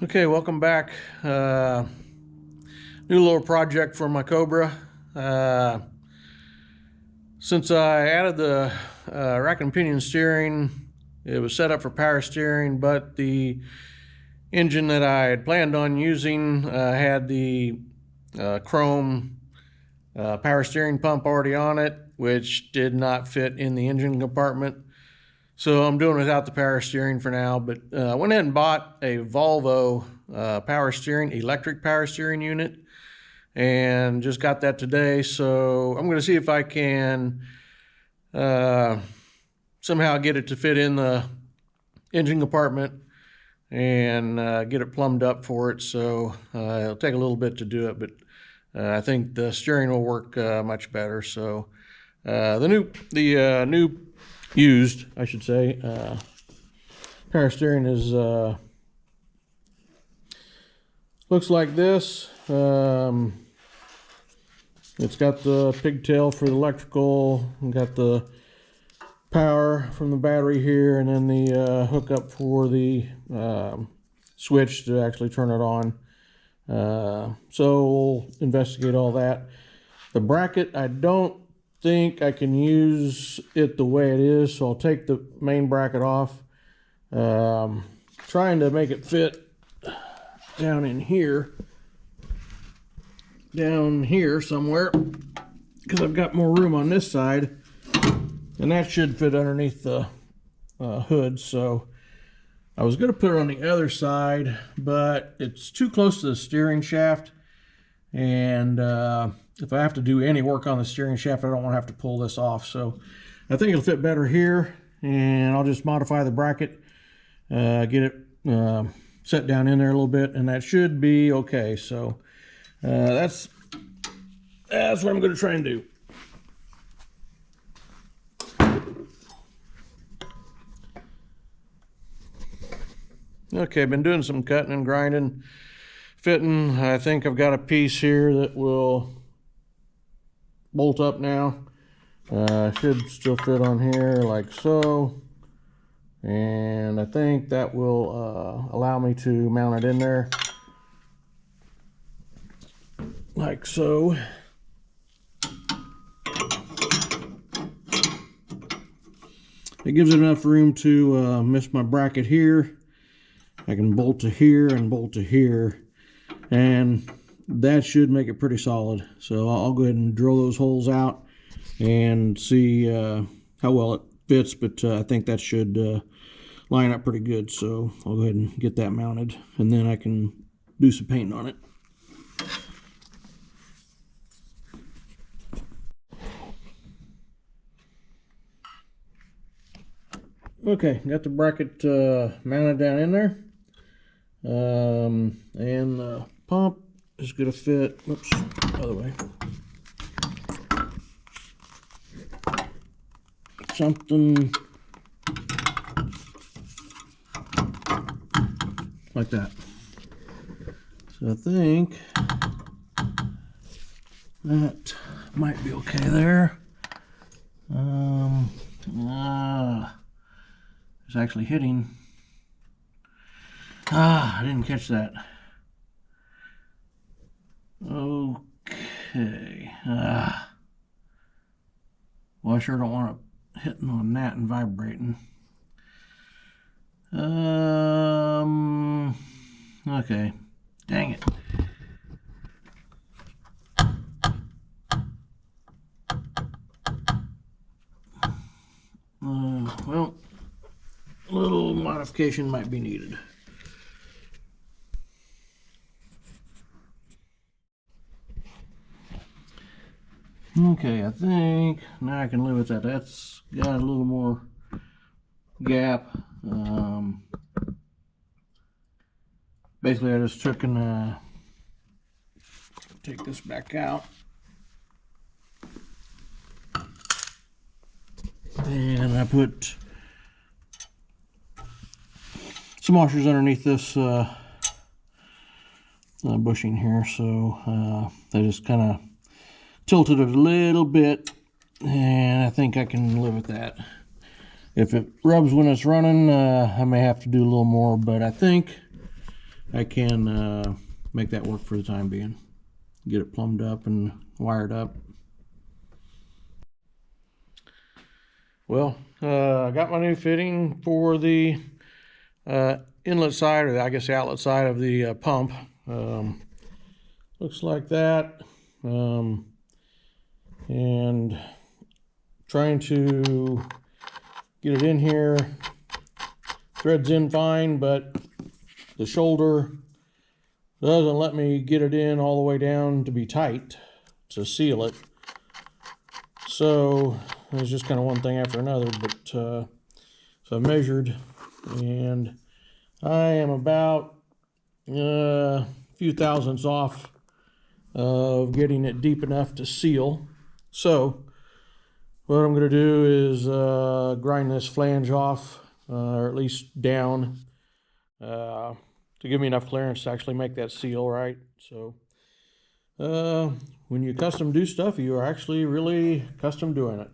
Okay, welcome back. New little project for my Cobra. Since I added the rack and pinion steering, it was set up for power steering, but the engine that I had planned on using had the chrome power steering pump already on it, which did not fit in the engine compartment. So I'm doing without the power steering for now, but I went ahead and bought a Volvo power steering, electric power steering unit, and just got that today. So I'm going to see if I can somehow get it to fit in the engine compartment and get it plumbed up for it. So it'll take a little bit to do it, but I think the steering will work much better. So the new used, I should say, power steering is looks like this. It's got the pigtail for the electrical, and got the power from the battery here, and then the hookup for the switch to actually turn it on. So we'll investigate all that. The bracket, I don't think I can use it the way it is, so I'll take the main bracket off. Trying to make it fit down in here, somewhere, because I've got more room on this side, and that should fit underneath the hood. So I was going to put it on the other side, but it's too close to the steering shaft, and if I have to do any work on the steering shaft, I don't want to have to pull this off. So I think it'll fit better here, and I'll just modify the bracket, get it set down in there a little bit, and that should be okay. So that's what I'm going to try and do. Okay, I've been doing some cutting and grinding, fitting. I think I've got a piece here that will bolt up now. Should still fit on here like so, and I think that will allow me to mount it in there like so. It gives it enough room to miss my bracket here. I can bolt to here and bolt to here, and that should make it pretty solid. So I'll go ahead and drill those holes out and see how well it fits, but I think that should line up pretty good. So I'll go ahead and get that mounted, and then I can do some painting on it. Okay, got the bracket mounted down in there, and the pump is going to fit, oops, other way, something like that. So I think that might be okay there. It's actually hitting. I didn't catch that. Okay. Well, I sure don't want it hitting on that and vibrating. Okay. Dang it. Well, a little modification might be needed. Okay, I think now I can live with that. That's got a little more gap. Basically, I just took and take this back out, and I put some washers underneath this bushing here, so they just kind of tilted it a little bit, and I think I can live with that. If it rubs when it's running, I may have to do a little more, but I think I can make that work for the time being. Get it plumbed up and wired up. Well, I got my new fitting for the inlet side, or I guess the outlet side of the pump. Looks like that. And trying to get it in here. Threads in fine, but the shoulder doesn't let me get it in all the way down to be tight to seal it. So it's just kind of one thing after another. But so I measured, and I am about a few thousandths off of getting it deep enough to seal. So what I'm going to do is grind this flange off, or at least down, to give me enough clearance to actually make that seal right. So when you custom do stuff, you are actually really custom doing it.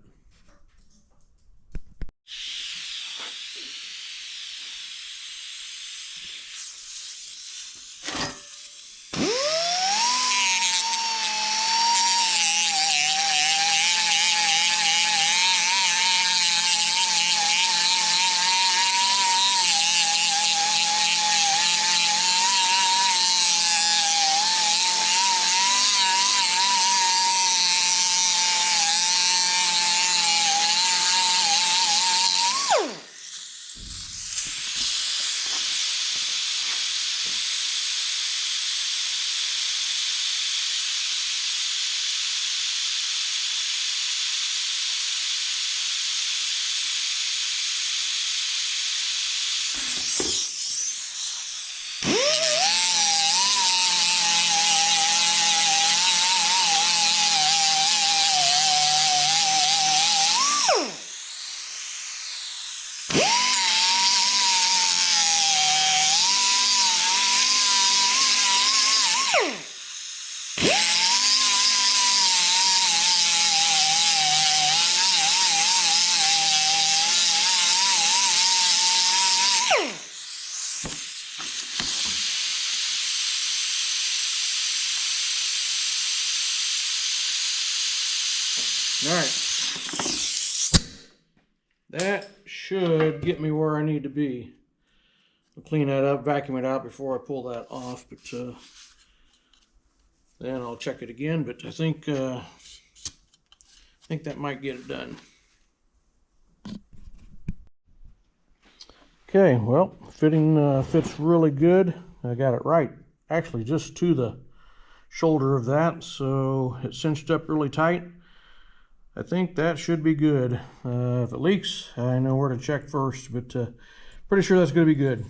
All right, that should get me where I need to be. I'll clean that up, vacuum it out before I pull that off, but then I'll check it again. But I think that might get it done. Okay, well, fitting fits really good. I got it right, actually just to the shoulder of that, so it cinched up really tight. I think that should be good. If it leaks, I know where to check first, but pretty sure that's going to be good.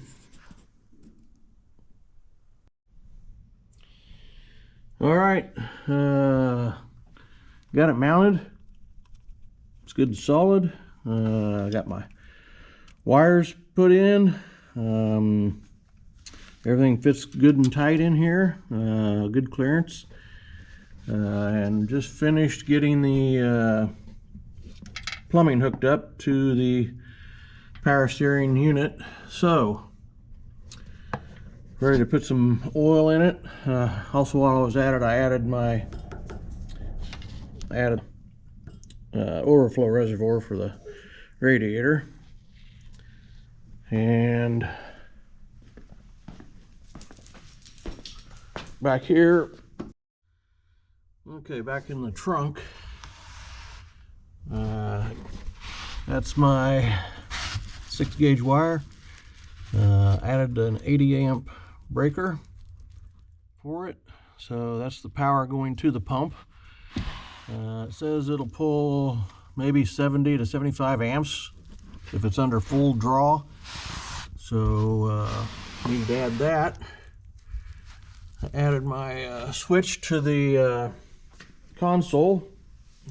All right, got it mounted. It's good and solid. I got my wires put in. Everything fits good and tight in here. Good clearance. And just finished getting the plumbing hooked up to the power steering unit. So ready to put some oil in it. Also, while I was at it, I added overflow reservoir for the radiator. And back here, okay, back in the trunk, that's my 6-gauge wire. Added an 80 amp breaker for it, so that's the power going to the pump. It says it'll pull maybe 70 to 75 amps if it's under full draw, so need to add that. I added my switch to the console,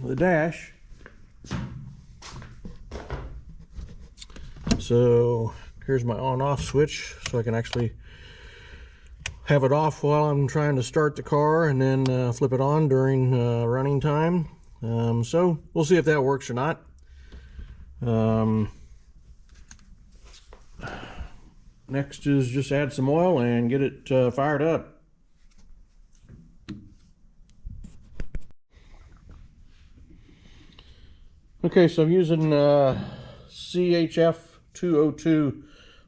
the dash. So here's my on-off switch, so I can actually have it off while I'm trying to start the car, and then flip it on during running time. So we'll see if that works or not. next is just add some oil and get it fired up. Okay, so I'm using CHF 202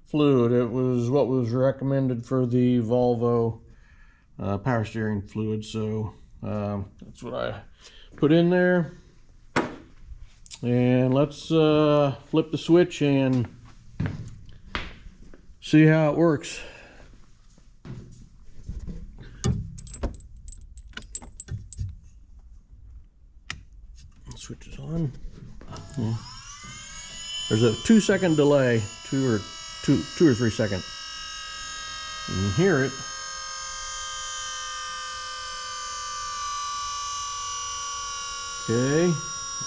fluid. It was what was recommended for the Volvo power steering fluid, so that's what I put in there. And let's flip the switch and see how it works. Switch is on. Yeah. There's a 2-second delay, two or 3 seconds. You can hear it. Okay,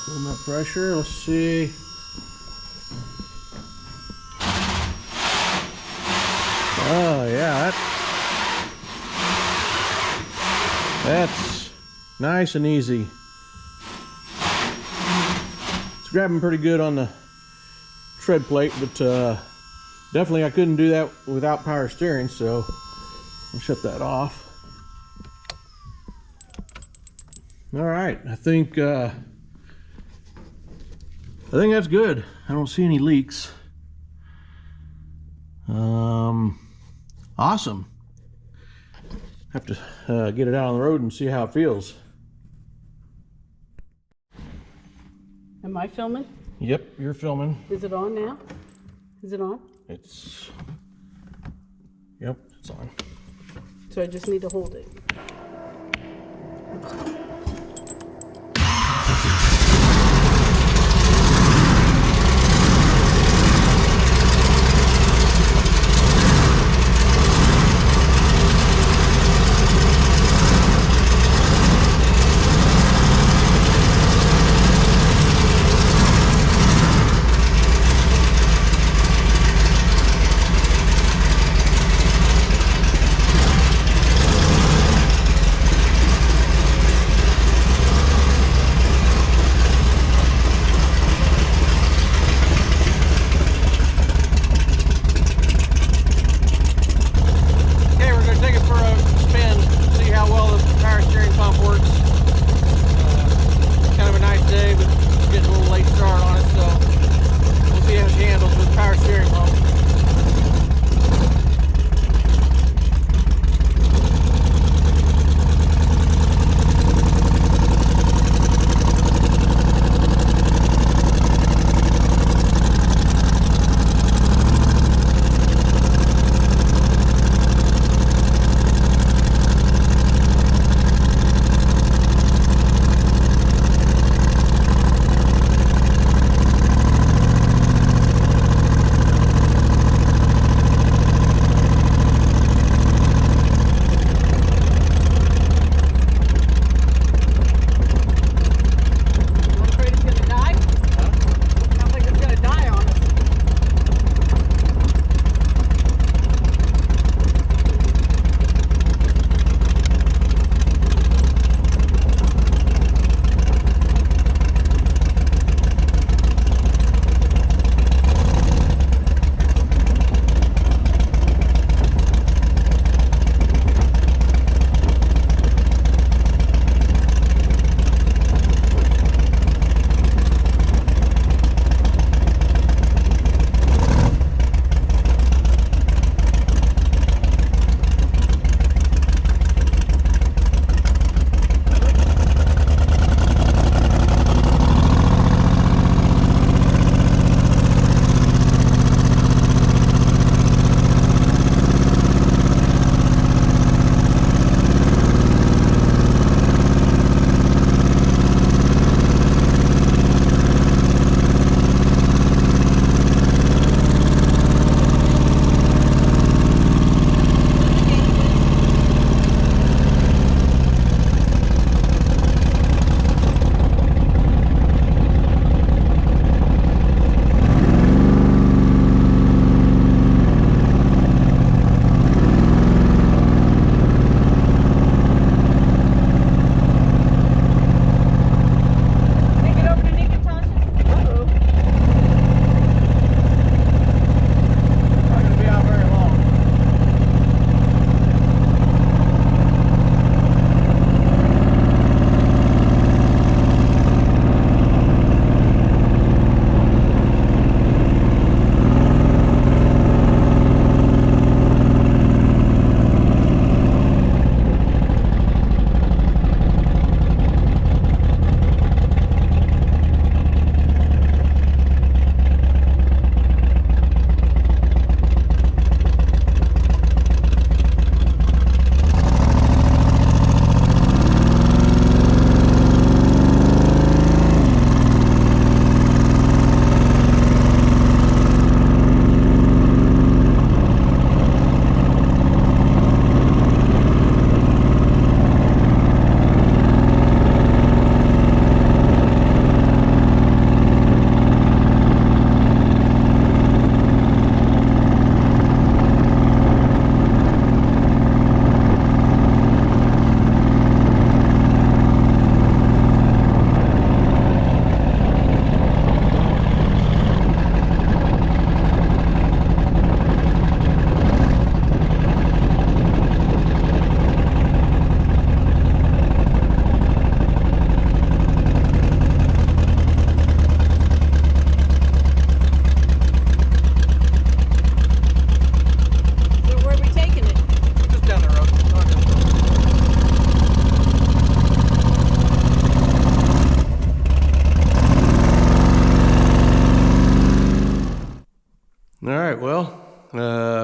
put that pressure. Let's see. Oh yeah, that's nice and easy. It's grabbing pretty good on the tread plate, but definitely I couldn't do that without power steering, so I'll shut that off. All right, I think that's good. I don't see any leaks. Awesome. Have to get it out on the road and see how it feels. Am I filming? Yep, you're filming. Is it on now? Is it on? Yep, it's on. So I just need to hold it.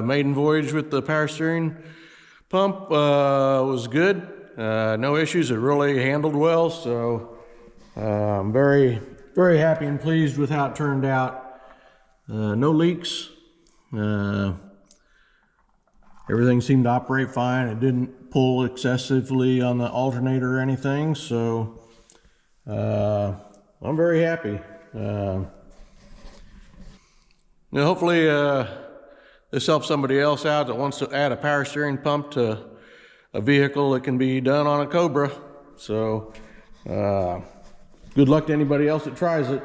Maiden voyage with the power steering pump was good. No issues. It really handled well. So I'm very, very happy and pleased with how it turned out. No leaks. Everything seemed to operate fine. It didn't pull excessively on the alternator or anything. So I'm very happy. Hopefully this helps somebody else out that wants to add a power steering pump to a vehicle that can be done on a Cobra. So good luck to anybody else that tries it.